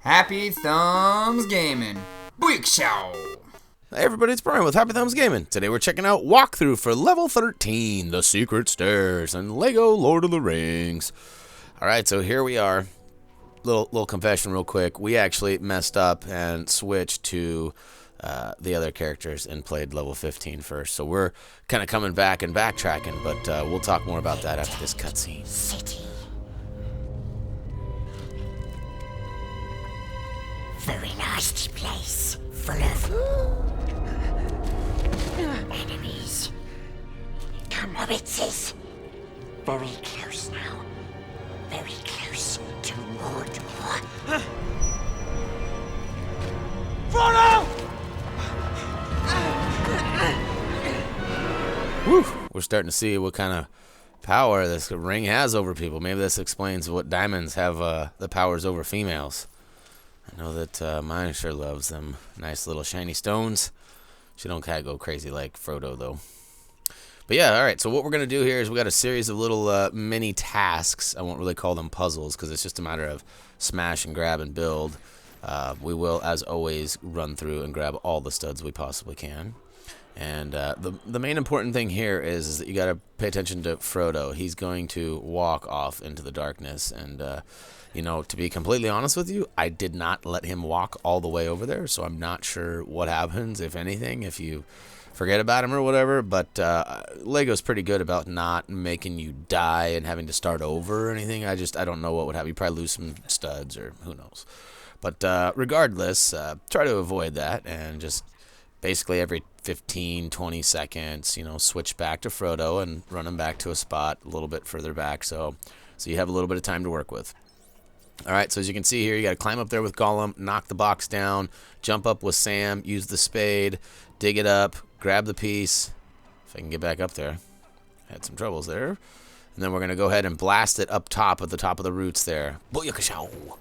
Happy Thumbs Gaming. Big show. Hey everybody, it's Brian with Happy Thumbs Gaming. Today we're checking out walkthrough for level 13, The Secret Stairs, and Lego Lord of the Rings. Alright, so here we are. Little confession real quick. We actually messed up and switched to the other characters and played level 15 first. So we're kind of coming back and backtracking, but we'll talk more about that after this cutscene. City. Very nasty place. Full of enemies. Come, hobbitses. Very close now. Very close to Mordor. Frodo! Woo! We're starting to see what kind of power this ring has over people. Maybe this explains what diamonds have the powers over females. I know that mine sure loves them nice little shiny stones. She don't kind of go crazy like Frodo, though. But yeah, all right, so what we're going to do here is we got a series of little mini tasks. I won't really call them puzzles because it's just a matter of smash and grab and build. We will, as always, run through and grab all the studs we possibly can. And the main important thing here is that you got to pay attention to Frodo. He's going to walk off into the darkness. And, you know, to be completely honest with you, I did not let him walk all the way over there. So I'm not sure what happens, if anything, if you forget about him or whatever. But Lego's pretty good about not making you die and having to start over or anything. I don't know what would happen. You probably lose some studs or who knows. But regardless, try to avoid that and just basically every 15, 20 seconds, you know, switch back to Frodo and run him back to a spot a little bit further back so you have a little bit of time to work with. All right, so as you can see here, you got to climb up there with Gollum, knock the box down, jump up with Sam, use the spade, dig it up, grab the piece. If I can get back up there. Had some troubles there. And then we're going to go ahead and blast it up top at the top of the roots there. Booyakashow!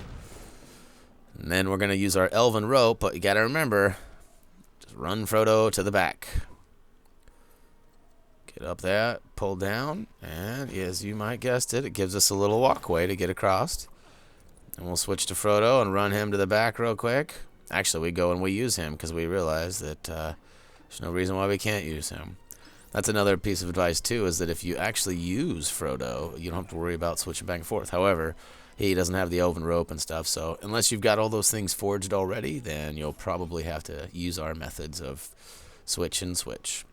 And then we're going to use our elven rope, but you got to remember, just run Frodo to the back. Get up there, pull down, and as you might guessed it gives us a little walkway to get across. And we'll switch to Frodo and run him to the back real quick. Actually, we go and we use him because we realize that there's no reason why we can't use him. That's another piece of advice, too, is that if you actually use Frodo, you don't have to worry about switching back and forth. However, he doesn't have the elven rope and stuff, so unless you've got all those things forged already, then you'll probably have to use our methods of switch and switch.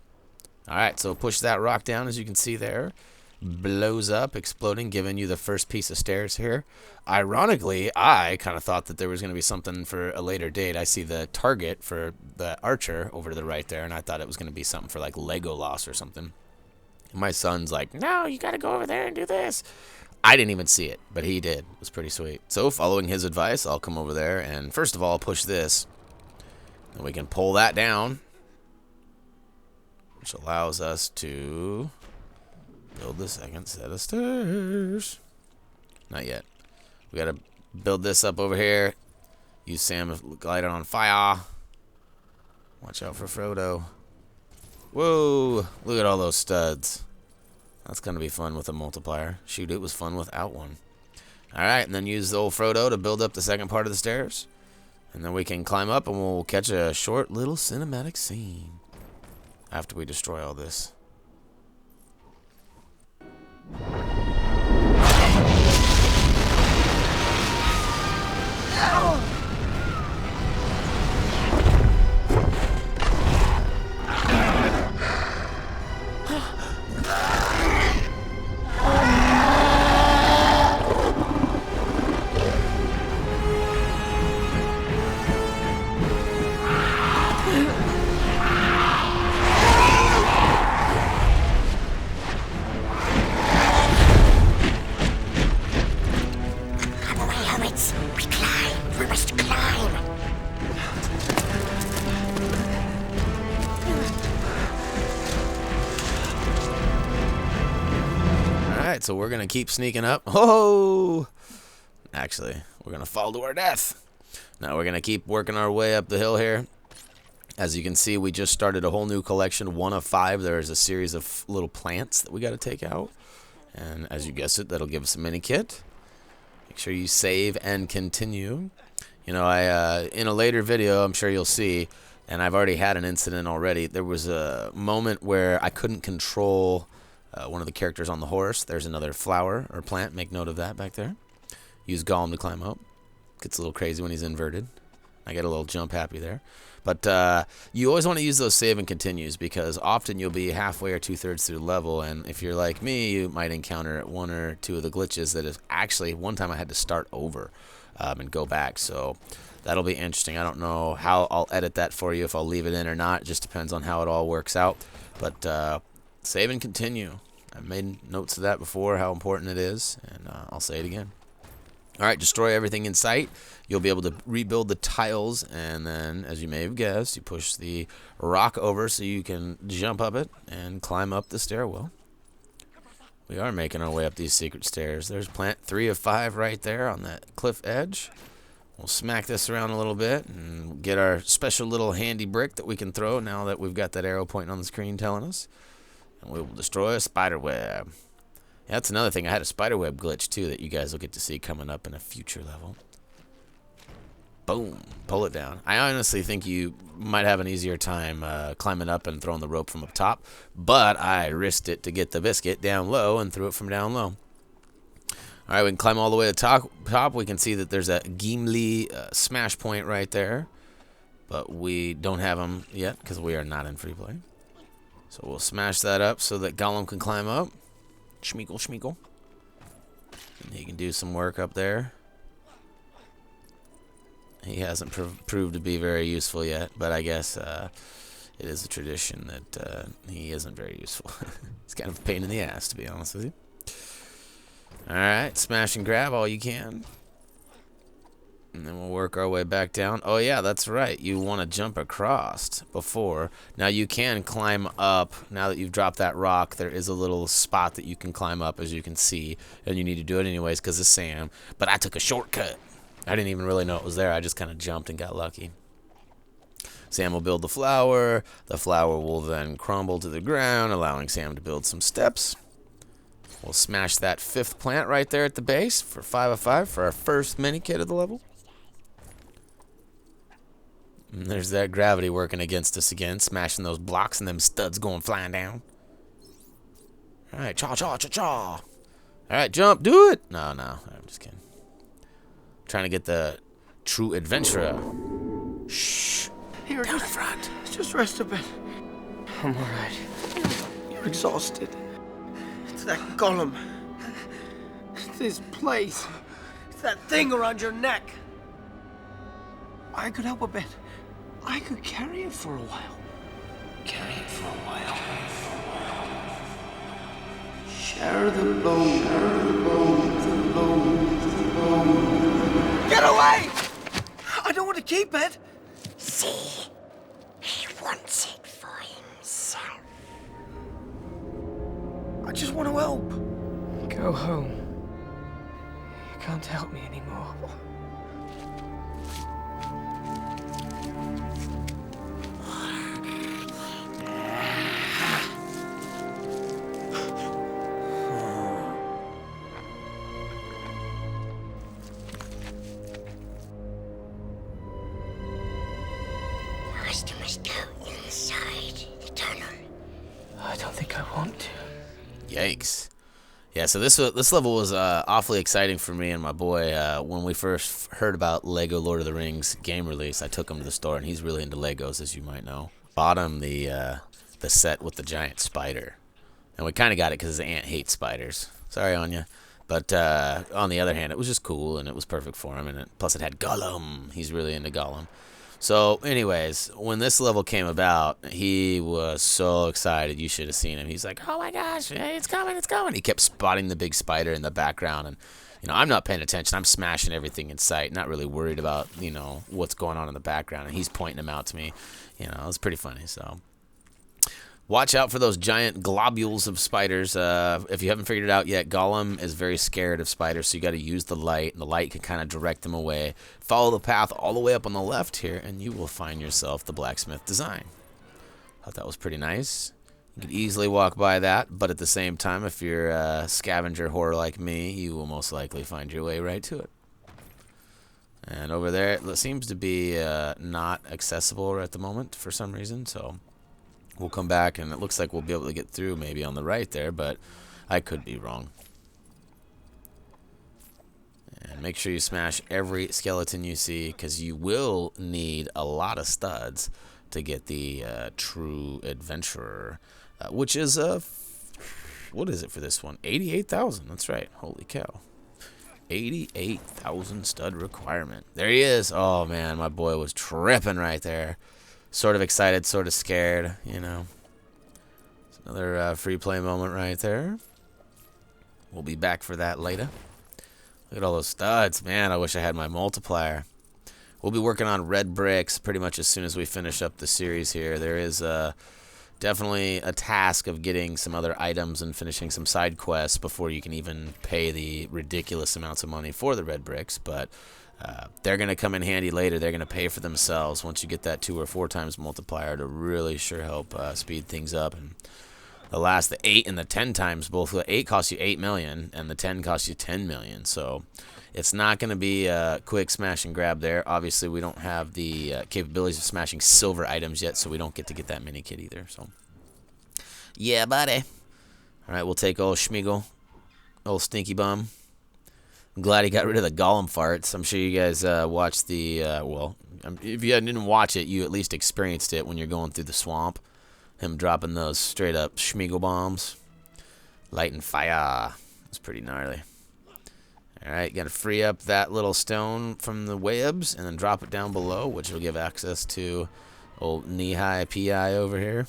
Alright, so push that rock down, as you can see there. Blows up, exploding, giving you the first piece of stairs here. Ironically, I kind of thought that there was going to be something for a later date. I see the target for the archer over to the right there, and I thought it was going to be something for like Lego LotR or something. And my son's like, no, you got to go over there and do this. I didn't even see it, but he did. It was pretty sweet. So following his advice, I'll come over there and first of all push this. And we can pull that down, which allows us to build the second set of stairs. Not yet. We gotta build this up over here. Use Sam to light it on fire. Watch out for Frodo. Whoa! Look at all those studs. That's gonna be fun with a multiplier. Shoot, it was fun without one. Alright, and then use the old Frodo to build up the second part of the stairs. And then we can climb up and we'll catch a short little cinematic scene after we destroy all this. So we're going to keep sneaking up. Oh! Actually, we're going to fall to our death. Now we're going to keep working our way up the hill here. As you can see, we just started a whole new collection, 1 of 5. There's a series of little plants that we got to take out. And as you guessed it, that'll give us a mini kit. Make sure you save and continue. You know, in a later video, I'm sure you'll see, and I've already had an incident already. There was a moment where I couldn't control one of the characters on the horse. There's another flower or plant. Make note of that back there. Use Gollum to climb up. Gets a little crazy when he's inverted. I get a little jump happy there. But you always want to use those save and continues, because often you'll be halfway or 2/3 through the level, and if you're like me, you might encounter one or two of the glitches that is actually, one time I had to start over and go back. So that'll be interesting. I don't know how I'll edit that for you, if I'll leave it in or not. It just depends on how it all works out. But save and continue. I've made notes of that before, how important it is, and I'll say it again. All right, destroy everything in sight. You'll be able to rebuild the tiles, and then, as you may have guessed, you push the rock over so you can jump up it and climb up the stairwell. We are making our way up these secret stairs. There's plant 3 of 5 right there on that cliff edge. We'll smack this around a little bit and get our special little handy brick that we can throw now that we've got that arrow pointing on the screen telling us. And we will destroy a spider web. Yeah, that's another thing. I had a spiderweb glitch, too, that you guys will get to see coming up in a future level. Boom. Pull it down. I honestly think you might have an easier time climbing up and throwing the rope from up top, but I risked it to get the biscuit down low and threw it from down low. All right, we can climb all the way to the top. We can see that there's a Gimli smash point right there, but we don't have them yet because we are not in free play. So we'll smash that up so that Gollum can climb up. Schmeagle, schmeagle. And he can do some work up there. He hasn't proved to be very useful yet, but I guess it is a tradition that he isn't very useful. It's kind of a pain in the ass, to be honest with you. Alright, smash and grab all you can. And then we'll work our way back down. Oh yeah, that's right. You want to jump across before. Now you can climb up. Now that you've dropped that rock, there is a little spot that you can climb up, as you can see. And you need to do it anyways because of Sam. But I took a shortcut. I didn't even really know it was there. I just kind of jumped and got lucky. Sam will build the flower. The flower will then crumble to the ground, allowing Sam to build some steps. We'll smash that 5th plant right there at the base for 5 of 5 for our first mini kit of the level. And there's that gravity working against us again, smashing those blocks and them studs going flying down. All right, cha cha cha cha. All right, jump, do it. No, I'm just kidding. Trying to get the true adventurer. Shh. Here, down in front. Just rest a bit. I'm alright. You're exhausted. It's that Gollum. It's this place. It's that thing around your neck. I could help a bit. I could carry it for a while. Carry it for a while. Share the load. Share the load. The load. The load. Get away! I don't want to keep it. See, he wants it for himself. I just want to help. Go home. You can't help me anymore. First, you must go inside the tunnel. I don't think I want to. Yikes. Yeah, so this level was awfully exciting for me and my boy. When we first heard about Lego Lord of the Rings game release, I took him to the store, and he's really into Legos, as you might know. Bought him the set with the giant spider. And we kind of got it because his aunt hates spiders. Sorry, Anya. But on the other hand, it was just cool, and it was perfect for him. And plus, it had Gollum. He's really into Gollum. So, anyways, when this level came about, he was so excited. You should have seen him. He's like, oh my gosh, hey, it's coming, it's coming. He kept spotting the big spider in the background. And, you know, I'm not paying attention. I'm smashing everything in sight, not really worried about, you know, what's going on in the background. And he's pointing them out to me. You know, it was pretty funny. So, watch out for those giant globules of spiders. If you haven't figured it out yet, Gollum is very scared of spiders, so you got to use the light, and the light can kind of direct them away. Follow the path all the way up on the left here, and you will find yourself the blacksmith design. Thought that was pretty nice. You could easily walk by that, but at the same time, if you're a scavenger whore like me, you will most likely find your way right to it. And over there, it seems to be not accessible at the moment for some reason. So we'll come back, and it looks like we'll be able to get through maybe on the right there, but I could be wrong. And make sure you smash every skeleton you see, because you will need a lot of studs to get the true adventurer, which is what is it for this one? 88,000. That's right. Holy cow. 88,000 stud requirement. There he is. Oh man, my boy was tripping right there. Sort of excited, sort of scared, you know. It's another free play moment right there. We'll be back for that later. Look at all those studs. Man, I wish I had my multiplier. We'll be working on red bricks pretty much as soon as we finish up the series here. There is definitely a task of getting some other items and finishing some side quests before you can even pay the ridiculous amounts of money for the red bricks. But they're going to come in handy later. They're going to pay for themselves once you get that 2 or 4 times multiplier to really sure help speed things up. And the 8 and the 10 times, both the 8 costs you 8 million and the 10 costs you 10 million. So it's not going to be a quick smash and grab there. Obviously, we don't have the capabilities of smashing silver items yet, so we don't get to get that mini kit either. So, yeah, buddy. All right, we'll take old Schmeagle, old Stinky Bum. I'm glad he got rid of the golem farts. I'm sure you guys watched the, well, if you didn't watch it, you at least experienced it when you're going through the swamp. Him dropping those straight up Schmeagle bombs. Lighting fire. It's pretty gnarly. Alright, got to free up that little stone from the webs and then drop it down below, which will give access to old knee-high PI over here.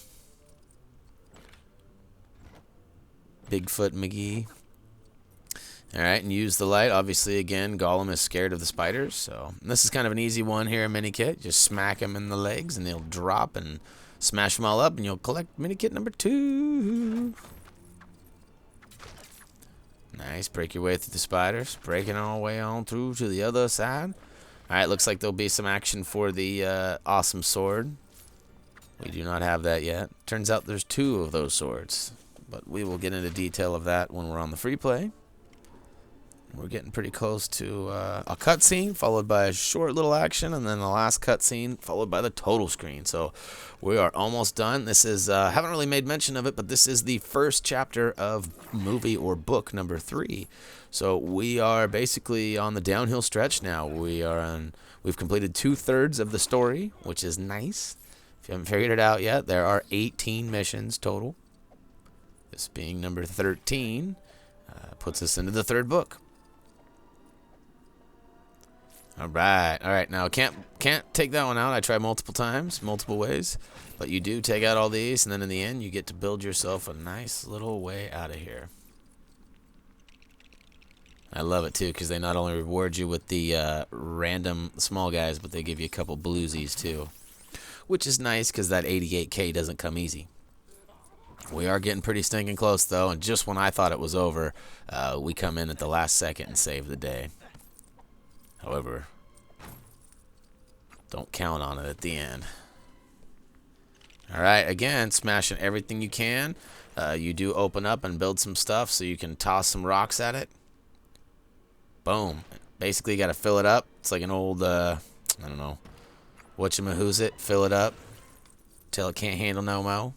Bigfoot McGee. Alright, and use the light. Obviously, again, Gollum is scared of the spiders, so this is kind of an easy one here, mini kit. Just smack him in the legs and they'll drop and smash them all up, and you'll collect mini kit number 2. Nice. Break your way through the spiders. Breaking all the way on through to the other side. Alright, looks like there'll be some action for the awesome sword. We do not have that yet. Turns out there's 2 of those swords. But we will get into detail of that when we're on the free play. We're getting pretty close to a cutscene, followed by a short little action, and then the last cutscene, followed by the total screen. So we are almost done. This is, haven't really made mention of it, but this is the first chapter of movie or book number 3. So we are basically on the downhill stretch now. We've completed 2/3 of the story, which is nice. If you haven't figured it out yet, there are 18 missions total. This being number 13, puts us into the 3rd book. All right. Now can't take that one out. I tried multiple times, multiple ways, but you do take out all these, and then in the end, you get to build yourself a nice little way out of here. I love it too, because they not only reward you with the random small guys, but they give you a couple bluesies too, which is nice because that 88K doesn't come easy. We are getting pretty stinking close though, and just when I thought it was over, we come in at the last second and save the day. However, don't count on it at the end. Alright, again, smashing everything you can. You do open up and build some stuff so you can toss some rocks at it. Boom. Basically, you got to fill it up. It's like an old, I don't know, whatchamahoosit. Fill it up till it can't handle no mo.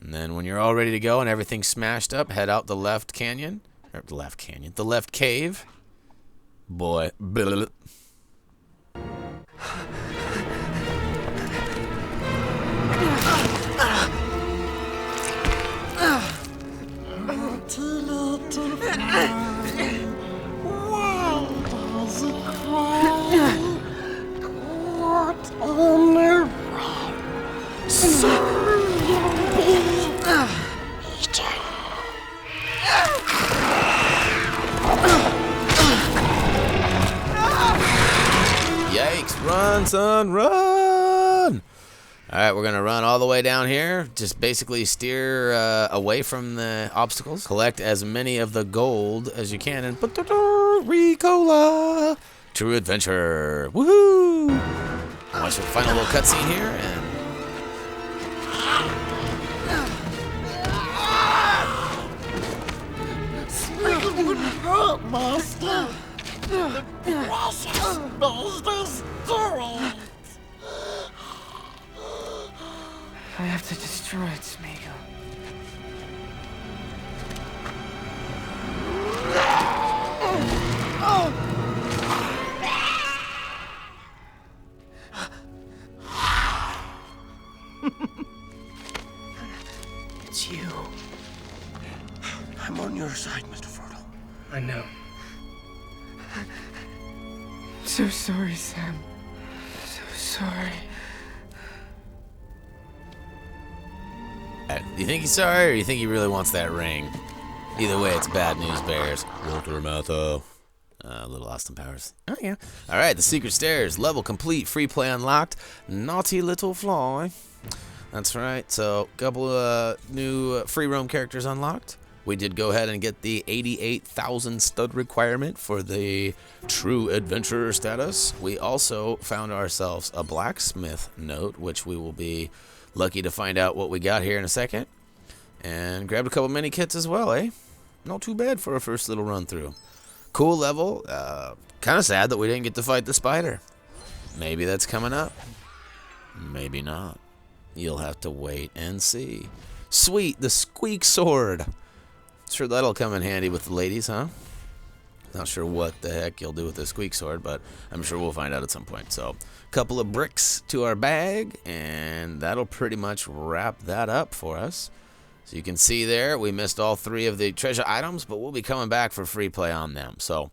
And then when you're all ready to go and everything's smashed up, head out the left canyon. Or the left cave. Boy. Blah. Yikes, run, son, run! Alright, we're going to run all the way down here. Just basically steer away from the obstacles. Collect as many of the gold as you can. And Ricola! True adventure. Woohoo! Watch the final little cutscene here. And It wouldn't hurt, Master. Precious baby's doing. I have to destroy it, Smeagol. It's you. I'm on your side, Mr. Frodo. I know. So sorry, Sam. So sorry. Do you think he's sorry, or do you think he really wants that ring? Either way, it's bad news bears. Walter Matthau. Little Austin Powers. Oh, yeah. All right, the secret stairs. Level complete. Free play unlocked. Naughty little fly. That's right. So, a couple of new free roam characters unlocked. We did go ahead and get the 88,000 stud requirement for the true adventurer status. We also found ourselves a blacksmith note, which we will be lucky to find out what we got here in a second. And grabbed a couple mini kits as well, eh? Not too bad for a first little run through. Cool level. Kind of sad that we didn't get to fight the spider. Maybe that's coming up. Maybe not. You'll have to wait and see. Sweet, the squeak sword. Sure, that'll come in handy with the ladies, huh? Not sure what the heck you'll do with the squeak sword, but I'm sure we'll find out at some point. So, a couple of bricks to our bag, and that'll pretty much wrap that up for us. So you can see there, we missed all 3 of the treasure items, but we'll be coming back for free play on them. So,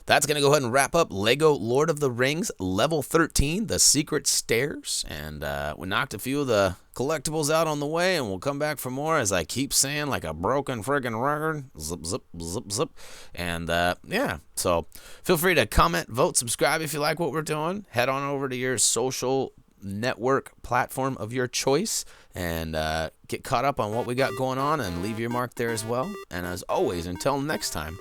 that's going to go ahead and wrap up Lego Lord of the Rings Level 13, The Secret Stairs. And we knocked a few of the collectibles out on the way, and we'll come back for more, as I keep saying, like a broken friggin' record. Zip, zip, zip, zip. And, yeah, so feel free to comment, vote, subscribe if you like what we're doing. Head on over to your social network platform of your choice and get caught up on what we got going on, and leave your mark there as well. And as always, until next time,